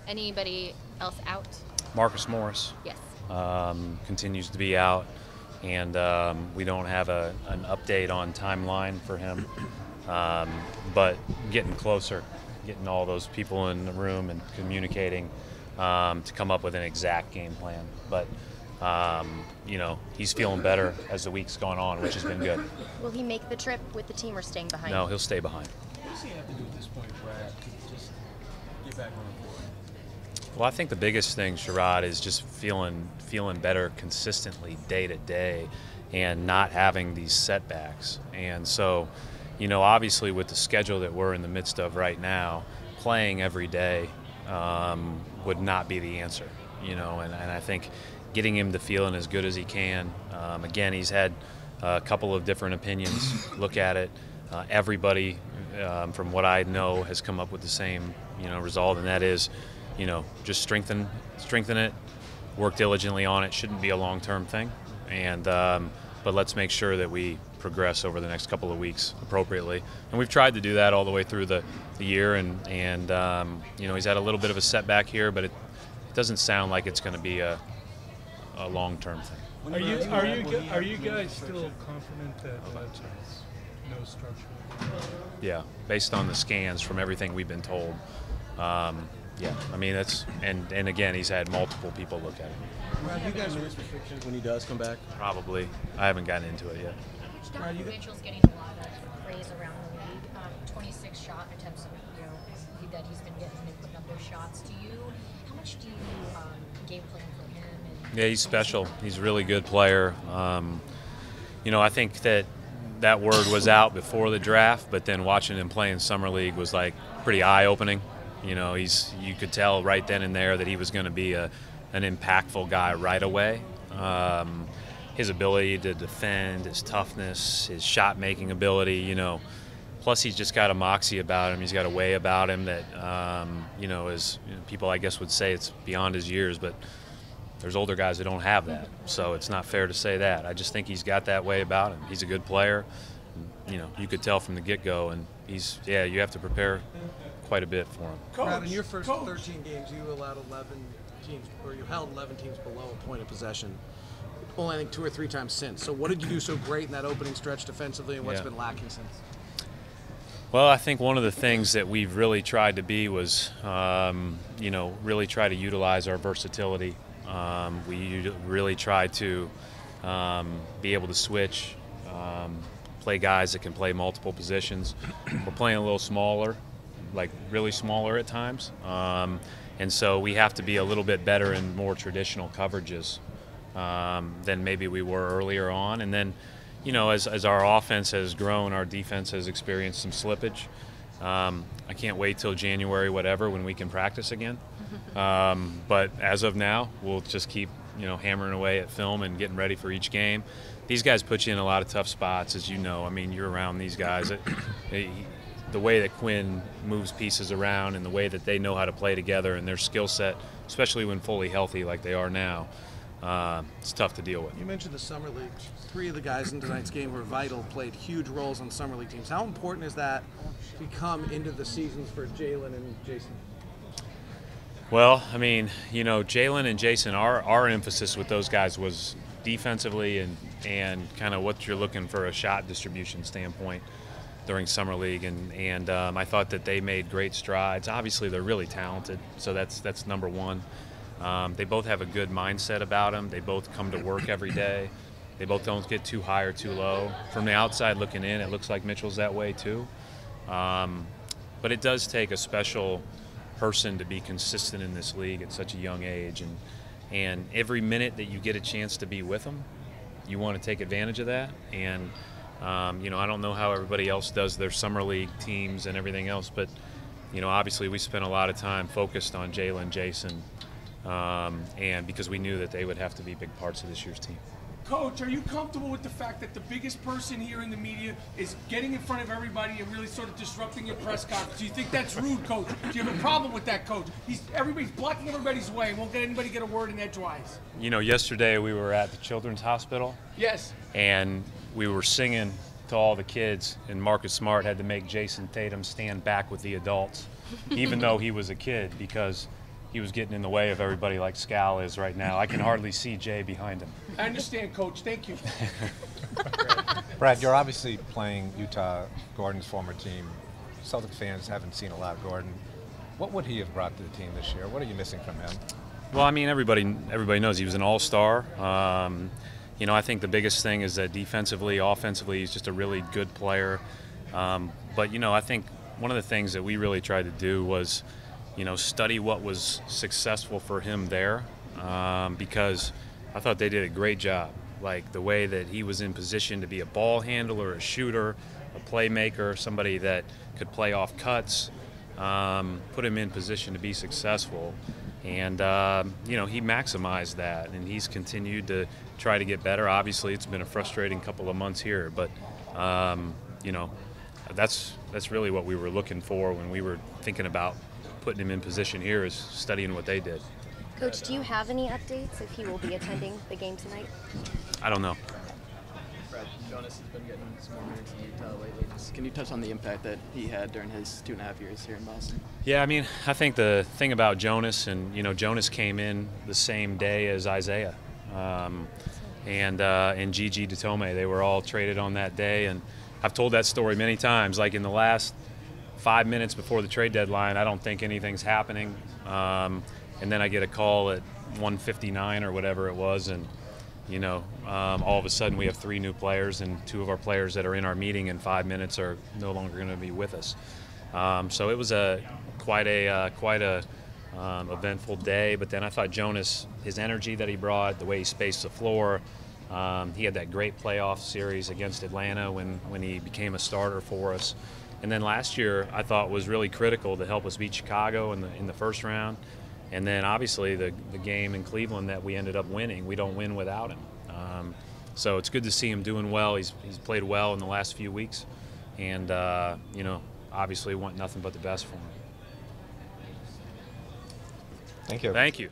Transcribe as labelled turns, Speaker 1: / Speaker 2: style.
Speaker 1: Anybody else out?
Speaker 2: Marcus Morris
Speaker 1: Yes.
Speaker 2: continues to be out, and we don't have an update on timeline for him, but getting closer, getting all those people in the room and communicating to come up with an exact game plan. But he's feeling better as the week's gone on, which has been good.
Speaker 1: Will he make the trip with the team or staying behind?
Speaker 2: No, he'll stay behind.
Speaker 3: What does he have to do at this point, Brad, to just get back on the board?
Speaker 2: Well, I think the biggest thing, Sherrod, is just feeling better consistently day to day and not having these setbacks. And so, obviously with the schedule that we're in the midst of right now, playing every day would not be the answer, and I think getting him to feeling as good as he can. Again, he's had a couple of different opinions look at it. Everybody, from what I know, has come up with the same, result, and that is, just strengthen it, work diligently on it. Shouldn't be a long-term thing, and but let's make sure that we progress over the next couple of weeks appropriately. And we've tried to do that all the way through the year, and he's had a little bit of a setback here, but it doesn't sound like it's going to be a long-term thing.
Speaker 4: Are you guys still confident that no structure?
Speaker 2: Yeah, based on the scans from everything we've been told. Yeah, I mean that's and again he's had multiple people look at it.
Speaker 3: Brad, you guys risk restrictions when he does come back?
Speaker 2: Probably. I haven't gotten into it yet.
Speaker 5: Donovan Mitchell's getting a lot of praise around the league. 26 shot attempts, that he's been getting and putting up those shots. To you, how much do you game plan for him?
Speaker 2: Yeah, he's special. He's a really good player. I think that word was out before the draft, but then watching him play in summer league was like pretty eye-opening. You could tell right then and there that he was going to be an impactful guy right away. His ability to defend, his toughness, his shot-making ability, plus he's just got a moxie about him. He's got a way about him that, is people I guess would say it's beyond his years, but there's older guys that don't have that, so it's not fair to say that. I just think he's got that way about him. He's a good player. You could tell from the get-go, and you have to prepare quite a bit for him.
Speaker 3: Brad, in your first 13 games, you allowed 11 teams, or you held 11 teams below a point of possession. Only I think 2 or 3 times since. So what did you do so great in that opening stretch defensively, and what's been lacking since?
Speaker 2: Well, I think one of the things that we've really tried to be was, really try to utilize our versatility. We really try to be able to switch, play guys that can play multiple positions. We're playing a little smaller, like really smaller at times, and so we have to be a little bit better in more traditional coverages than maybe we were earlier on. And then, as our offense has grown, our defense has experienced some slippage. I can't wait till January, when we can practice again. But as of now, we'll just keep, hammering away at film and getting ready for each game. These guys put you in a lot of tough spots, as you know. I mean, you're around these guys. The way that Quinn moves pieces around and the way that they know how to play together and their skill set, especially when fully healthy like they are now, it's tough to deal with.
Speaker 3: You mentioned the Summer League. 3 of the guys in tonight's game were vital, played huge roles on Summer League teams. How important is that to come into the seasons for Jalen and Jason?
Speaker 2: Well, I mean, Jalen and Jason, our emphasis with those guys was defensively and kind of what you're looking for a shot distribution standpoint during Summer League, and I thought that they made great strides. Obviously, they're really talented, so that's number one. They both have a good mindset about them. They both come to work every day. They both don't get too high or too low. From the outside looking in, it looks like Mitchell's that way too. But it does take a special person to be consistent in this league at such a young age, and every minute that you get a chance to be with them, you want to take advantage of that. And I don't know how everybody else does their summer league teams and everything else, but obviously we spent a lot of time focused on Jalen, Jason, and because we knew that they would have to be big parts of this year's team.
Speaker 6: Coach, are you comfortable with the fact that the biggest person here in the media is getting in front of everybody and really sort of disrupting your press conference? Do you think that's rude, Coach? Do you have a problem with that, Coach? Everybody's blocking everybody's way. Won't let anybody get a word in edgewise.
Speaker 2: Yesterday we were at the Children's Hospital.
Speaker 6: Yes.
Speaker 2: And we were singing to all the kids, and Marcus Smart had to make Jason Tatum stand back with the adults, even though he was a kid, because he was getting in the way of everybody like Scal is right now. I can hardly see Jay behind him.
Speaker 6: I understand, Coach. Thank you.
Speaker 7: Brad, you're obviously playing Utah, Gordon's former team. Celtic fans haven't seen a lot of Gordon. What would he have brought to the team this year? What are you missing from him?
Speaker 2: Well, I mean, everybody knows he was an all-star. You know, I think the biggest thing is that defensively, offensively, he's just a really good player. But, you know, I think one of the things that we really tried to do was, you know, study what was successful for him there, because I thought they did a great job. Like the way that he was in position to be a ball handler, a shooter, a playmaker, somebody that could play off cuts, put him in position to be successful. And, you know, he maximized that, and he's continued to try to get better. Obviously, it's been a frustrating couple of months here, but, you know, that's really what we were looking for when we were thinking about putting him in position here, is studying what they did.
Speaker 1: Coach, do you have any updates if he will be attending the game tonight?
Speaker 2: I don't know.
Speaker 8: Brad, Jonas has been getting some more minutes in Utah lately. Can you touch on the impact that he had during his 2.5 years here in Boston?
Speaker 2: Yeah, I mean, I think the thing about Jonas, and, you know, Jonas came in the same day as Isaiah and Gigi Datome. They were all traded on that day, and I've told that story many times. Like in the last 5 minutes before the trade deadline, I don't think anything's happening. And then I get a call at 1:59 or whatever it was, and, you know, all of a sudden we have 3 new players, and 2 of our players that are in our meeting in 5 minutes are no longer going to be with us. So it was quite a eventful day. But then I thought Jonas, his energy that he brought, the way he spaced the floor, he had that great playoff series against Atlanta when he became a starter for us. And then last year I thought was really critical to help us beat Chicago in the first round. And then obviously the game in Cleveland that we ended up winning, we don't win without him. So it's good to see him doing well. He's played well in the last few weeks, and you know, obviously want nothing but the best for him.
Speaker 7: Thank you.
Speaker 2: Thank you.